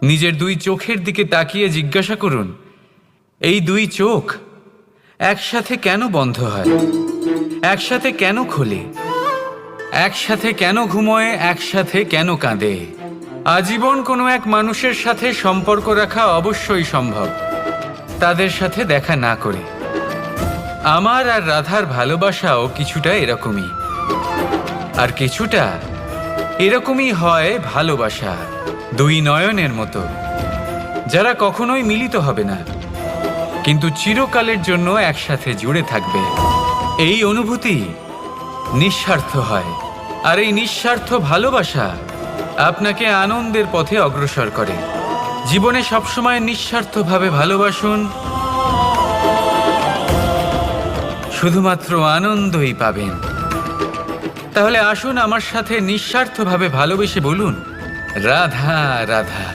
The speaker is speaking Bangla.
নিজের দুই চোখের দিকে তাকিয়ে জিজ্ঞাসা করুন, এই দুই চোখ একসাথে কেন বন্ধ হয়, একসাথে কেন খোলে, একসাথে কেন ঘুমোয়, একসাথে কেন কাঁদে? আজীবন কোনো এক মানুষের সাথে সম্পর্ক রাখা অবশ্যই সম্ভব, তাদের সাথে দেখা না করে। আমার আর রাধার ভালোবাসাও কিছুটা এরকমই, আর কিছুটা এরকমই হয় ভালোবাসা দুই নয়নের মতো, যারা কখনোই মিলিত হবে না কিন্তু চিরকালের জন্য একসাথে জুড়ে থাকবে। এই অনুভূতি নিঃস্বার্থ হয়, আর এই নিঃস্বার্থ ভালোবাসা আপনাকে আনন্দের পথে অগ্রসর করে। জীবনে সবসময় নিঃস্বার্থভাবে ভালোবাসুন, শুধুমাত্র আনন্দই পাবেন। তাহলে আসুন আমার সাথে নিঃস্বার্থভাবে ভালোবেসে বলুন, রাধা রাধা।